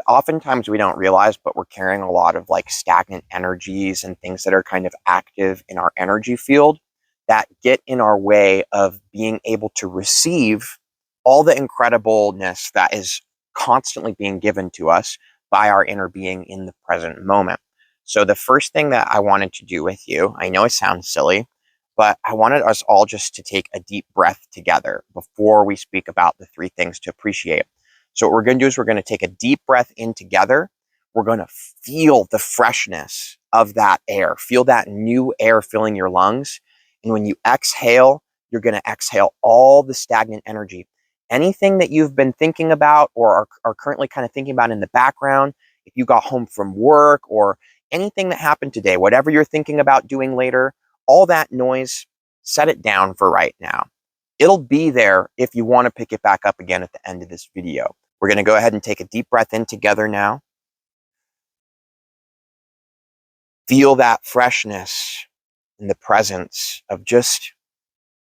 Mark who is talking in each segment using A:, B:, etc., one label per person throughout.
A: Oftentimes we don't realize, but we're carrying a lot of like stagnant energies and things that are kind of active in our energy field that get in our way of being able to receive all the incredibleness that is constantly being given to us by our inner being in the present moment. So the first thing that I wanted to do with you, I know it sounds silly, but I wanted us all just to take a deep breath together before we speak about the three things to appreciate. So what we're going to do is we're going to take a deep breath in together. We're going to feel the freshness of that air. Feel that new air filling your lungs. And when you exhale, you're going to exhale all the stagnant energy. Anything that you've been thinking about or are currently kind of thinking about in the background, if you got home from work or anything that happened today, whatever you're thinking about doing later, all that noise, set it down for right now. It'll be there if you want to pick it back up again at the end of this video. We're going to go ahead and take a deep breath in together now. Feel that freshness in the presence of just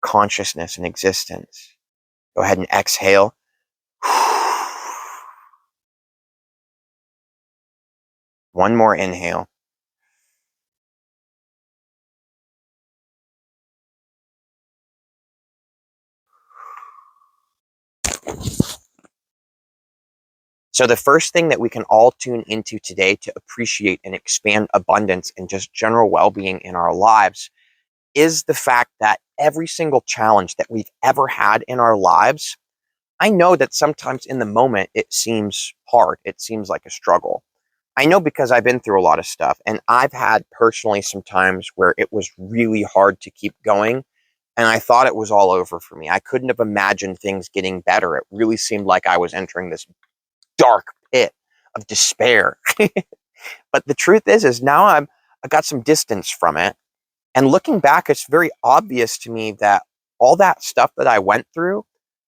A: consciousness and existence. Go ahead and exhale. One more inhale. So the first thing that we can all tune into today to appreciate and expand abundance and just general well-being in our lives is the fact that every single challenge that we've ever had in our lives, I know that sometimes in the moment it seems hard. It seems like a struggle. I know because I've been through a lot of stuff, and I've had personally some times where it was really hard to keep going, and I thought it was all over for me. I couldn't have imagined things getting better. It really seemed like I was entering this dark pit of despair. But the truth is now I got some distance from it. And looking back, it's very obvious to me that all that stuff that I went through,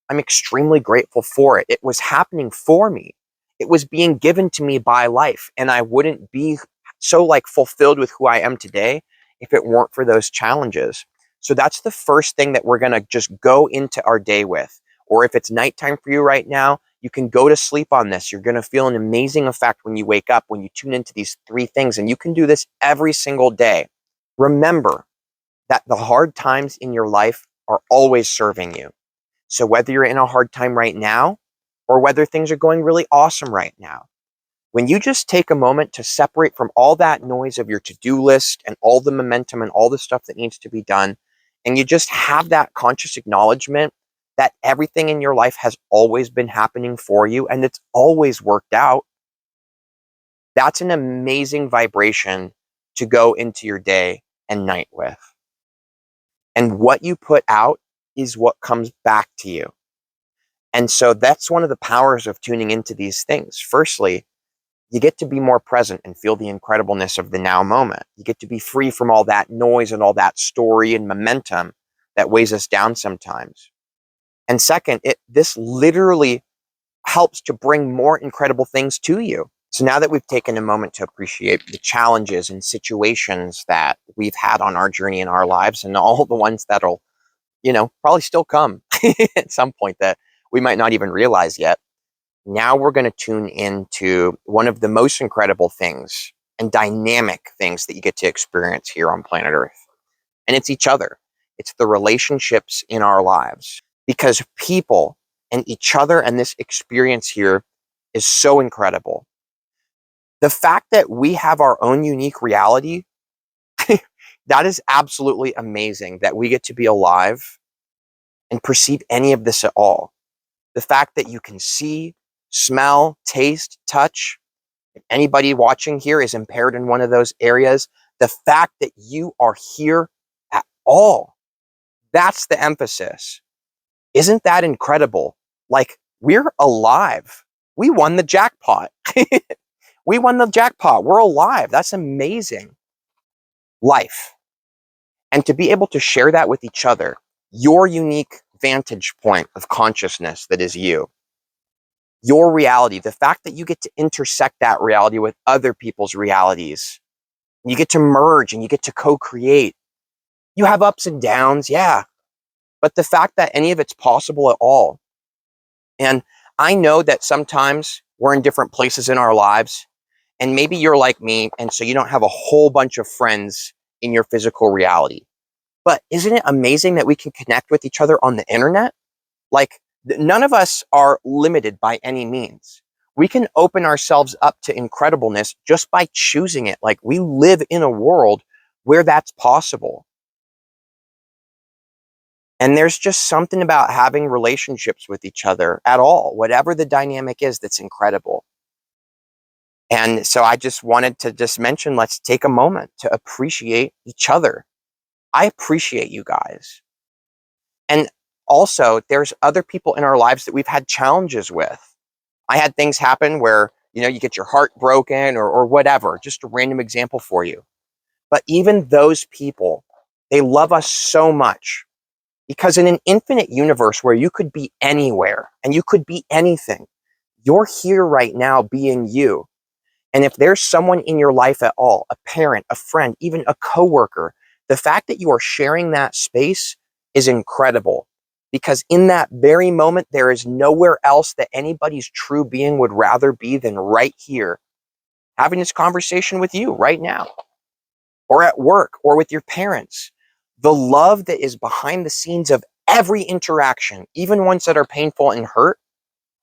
A: I'm extremely grateful for it. It was happening for me. It was being given to me by life. And I wouldn't be so like fulfilled with who I am today if it weren't for those challenges. So that's the first thing that we're going to just go into our day with. Or if it's nighttime for you right now, you can go to sleep on this. You're going to feel an amazing effect when you wake up, when you tune into these three things. And you can do this every single day. Remember that the hard times in your life are always serving you. So whether you're in a hard time right now or whether things are going really awesome right now, when you just take a moment to separate from all that noise of your to-do list and all the momentum and all the stuff that needs to be done, and you just have that conscious acknowledgement that everything in your life has always been happening for you and it's always worked out, that's an amazing vibration to go into your day and night with. And what you put out is what comes back to you. And so that's one of the powers of tuning into these things. Firstly, you get to be more present and feel the incredibleness of the now moment. You get to be free from all that noise and all that story and momentum that weighs us down sometimes. And second, this literally helps to bring more incredible things to you. So now that we've taken a moment to appreciate the challenges and situations that we've had on our journey in our lives and all the ones that'll, probably still come at some point that we might not even realize yet. Now we're going to tune into one of the most incredible things and dynamic things that you get to experience here on planet Earth. And it's each other. It's the relationships in our lives. Because people and each other and this experience here is so incredible. The fact that we have our own unique reality, that is absolutely amazing that we get to be alive and perceive any of this at all. The fact that you can see, smell, taste, touch, if anybody watching here is impaired in one of those areas, the fact that you are here at all, that's the emphasis. Isn't that incredible? Like, we're alive. We won the jackpot. We won the jackpot. We're alive. That's amazing. Life. And to be able to share that with each other, your unique vantage point of consciousness that is you, your reality, the fact that you get to intersect that reality with other people's realities, you get to merge and you get to co-create. You have ups and downs, yeah. But the fact that any of it's possible at all And I know that sometimes we're in different places in our lives, and maybe you're like me, and so you don't have a whole bunch of friends in your physical reality. But isn't it amazing that we can connect with each other on the internet? Like, none of us are limited by any means. We can open ourselves up to incredibleness just by choosing it. Like, we live in a world where that's possible. And there's just something about having relationships with each other at all, whatever the dynamic is, that's incredible. And so I just wanted to just mention, let's take a moment to appreciate each other. I appreciate you guys. And also, there's other people in our lives that we've had challenges with. I had things happen where, you get your heart broken or whatever, just a random example for you. But even those people, they love us so much because in an infinite universe where you could be anywhere and you could be anything, you're here right now being you. And if there's someone in your life at all, a parent, a friend, even a coworker, the fact that you are sharing that space is incredible. Because in that very moment, there is nowhere else that anybody's true being would rather be than right here, having this conversation with you right now, or at work, or with your parents. The love that is behind the scenes of every interaction, even ones that are painful and hurt,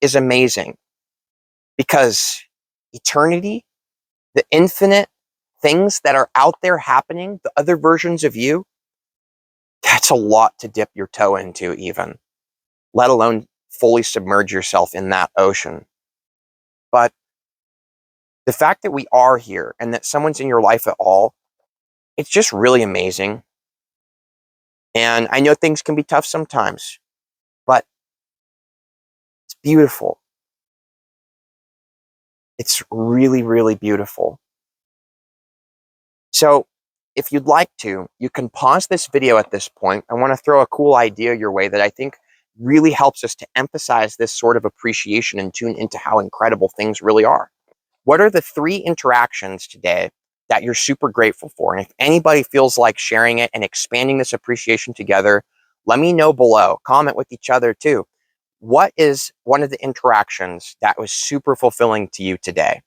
A: is amazing. Because eternity, the infinite things that are out there happening, the other versions of you, that's a lot to dip your toe into, even, let alone fully submerge yourself in that ocean. But the fact that we are here and that someone's in your life at all, it's just really amazing. And I know things can be tough sometimes, but it's beautiful. It's really, really beautiful. So if you'd like to, you can pause this video at this point. I want to throw a cool idea your way that I think really helps us to emphasize this sort of appreciation and tune into how incredible things really are. What are the 3 interactions today that you're super grateful for? And if anybody feels like sharing it and expanding this appreciation together, let me know below. Comment with each other too. What is one of the interactions that was super fulfilling to you today?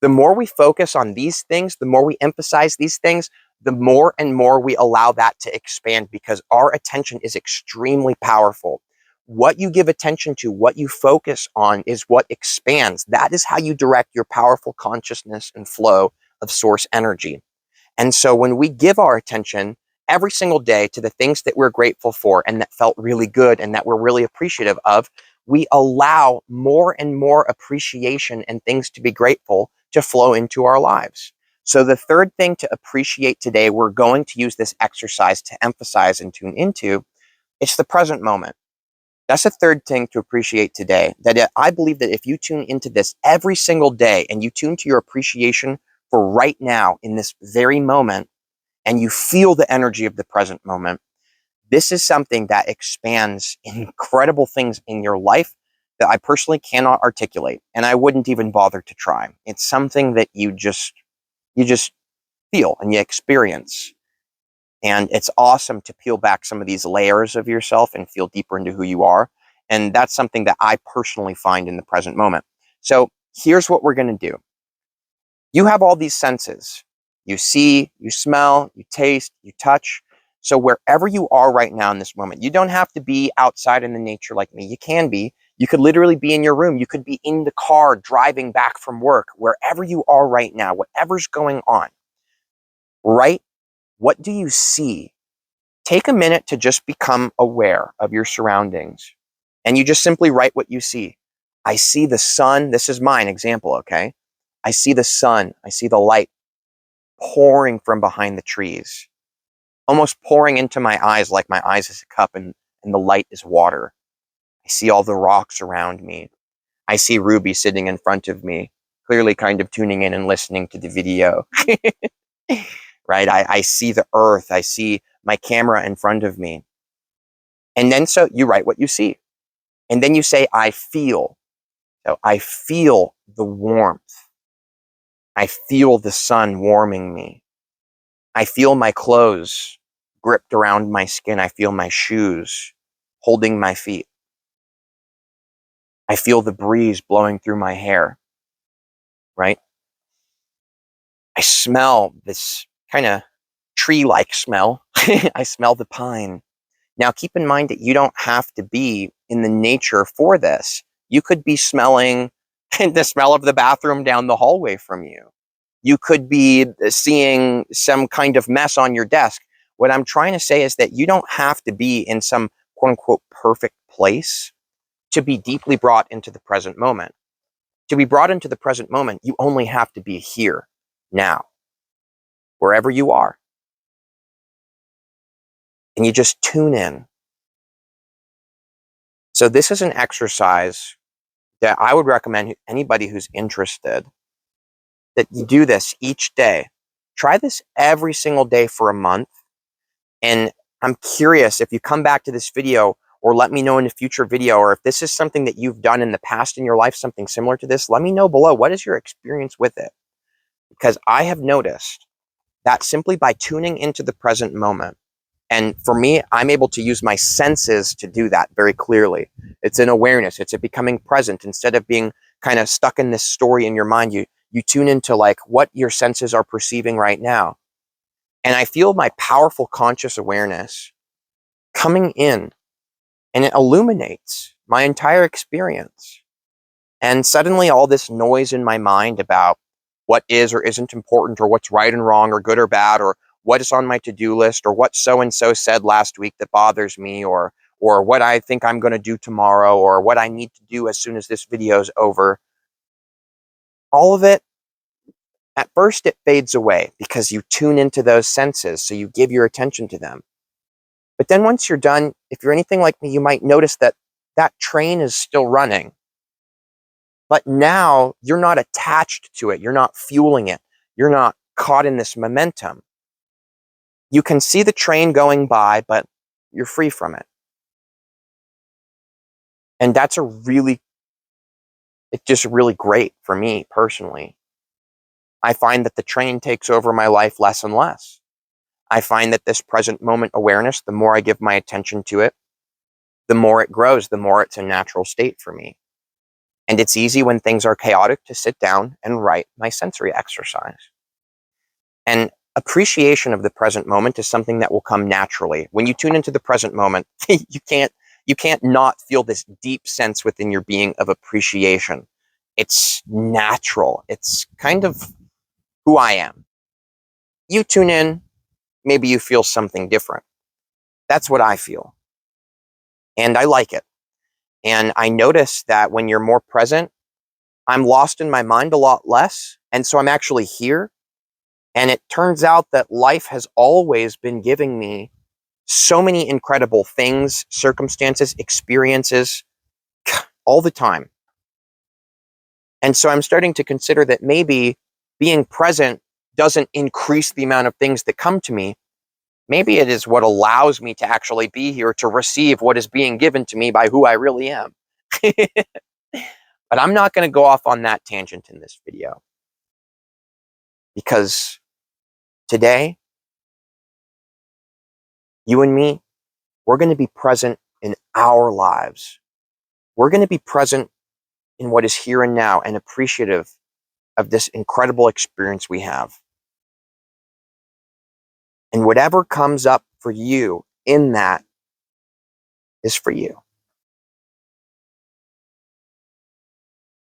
A: The more we focus on these things, the more we emphasize these things, the more and more we allow that to expand, because our attention is extremely powerful. What you give attention to, what you focus on, is what expands. That is how you direct your powerful consciousness and flow of source energy. And so when we give our attention every single day to the things that we're grateful for and that felt really good and that we're really appreciative of, we allow more and more appreciation and things to be grateful to flow into our lives. So the third thing to appreciate today, we're going to use this exercise to emphasize and tune into, it's the present moment. That's the third thing to appreciate today. That I believe that if you tune into this every single day and you tune to your appreciation for right now in this very moment, and you feel the energy of the present moment, this is something that expands incredible things in your life that I personally cannot articulate, and I wouldn't even bother to try. It's something that you just feel and you experience. And it's awesome to peel back some of these layers of yourself and feel deeper into who you are. And that's something that I personally find in the present moment. So here's what we're going to do. You have all these senses. You see, you smell, you taste, you touch. So wherever you are right now in this moment, you don't have to be outside in the nature like me. You can be. You could literally be in your room. You could be in the car driving back from work. Wherever you are right now, whatever's going on, right? What do you see? Take a minute to just become aware of your surroundings. And you just simply write what you see. I see the sun. This is mine example, okay? I see the sun. I see the light pouring from behind the trees, almost pouring into my eyes, like my eyes is a cup and the light is water. I see all the rocks around me. I see Ruby sitting in front of me, clearly kind of tuning in and listening to the video. Right? I see the earth. I see my camera in front of me. And then so you write what you see. And then you say, I feel. So I feel the warmth. I feel the sun warming me. I feel my clothes gripped around my skin. I feel my shoes holding my feet. I feel the breeze blowing through my hair, right? I smell this kind of tree-like smell. I smell the pine. Now, keep in mind that you don't have to be in the nature for this. You could be smelling the smell of the bathroom down the hallway from you. You could be seeing some kind of mess on your desk. What I'm trying to say is that you don't have to be in some quote unquote perfect place to be deeply brought into the present moment. To be brought into the present moment, you only have to be here, now, wherever you are. And you just tune in. So this is an exercise that I would recommend anybody who's interested that you do this each day. Try this every single day for a month. And I'm curious if you come back to this video or let me know in a future video, or if this is something that you've done in the past in your life, something similar to this, let me know below. What is your experience with it? Because I have noticed that simply by tuning into the present moment, and for me, I'm able to use my senses to do that very clearly. It's an awareness. It's a becoming present. Instead of being kind of stuck in this story in your mind, you tune into like what your senses are perceiving right now. And I feel my powerful conscious awareness coming in, and it illuminates my entire experience. And suddenly all this noise in my mind about what is or isn't important, or what's right and wrong, or good or bad, or what is on my to-do list, or what so-and-so said last week that bothers me, or what I think I'm going to do tomorrow, or what I need to do as soon as this video is over. All of it, at first it fades away because you tune into those senses, so you give your attention to them. But then once you're done, if you're anything like me, you might notice that that train is still running. But now you're not attached to it. You're not fueling it. You're not caught in this momentum. You can see the train going by, but you're free from it. And that's it's just really great for me personally. I find that the train takes over my life less and less. I find that this present moment awareness, the more I give my attention to it, the more it grows, the more it's a natural state for me. And it's easy when things are chaotic to sit down and write my sensory exercise. And appreciation of the present moment is something that will come naturally. When you tune into the present moment, you can't not feel this deep sense within your being of appreciation. It's natural. It's kind of who I am. You tune in, maybe you feel something different. That's what I feel. And I like it. And I notice that when you're more present, I'm lost in my mind a lot less. And so I'm actually here. And it turns out that life has always been giving me so many incredible things, circumstances, experiences, all the time. And so I'm starting to consider that maybe being present doesn't increase the amount of things that come to me. Maybe it is what allows me to actually be here to receive what is being given to me by who I really am. But I'm not going to go off on that tangent in this video. Because today, you and me, we're going to be present in our lives. We're going to be present in what is here and now and appreciative of this incredible experience we have. And whatever comes up for you in that is for you.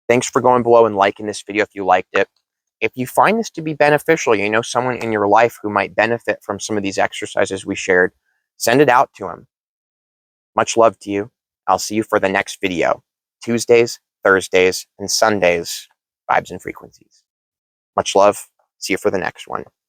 A: Thanks for going below and liking this video if you liked it. If you find this to be beneficial, you know someone in your life who might benefit from some of these exercises we shared, send it out to them. Much love to you. I'll see you for the next video. Tuesdays, Thursdays, and Sundays, Vibes and Frequencies. Much love. See you for the next one.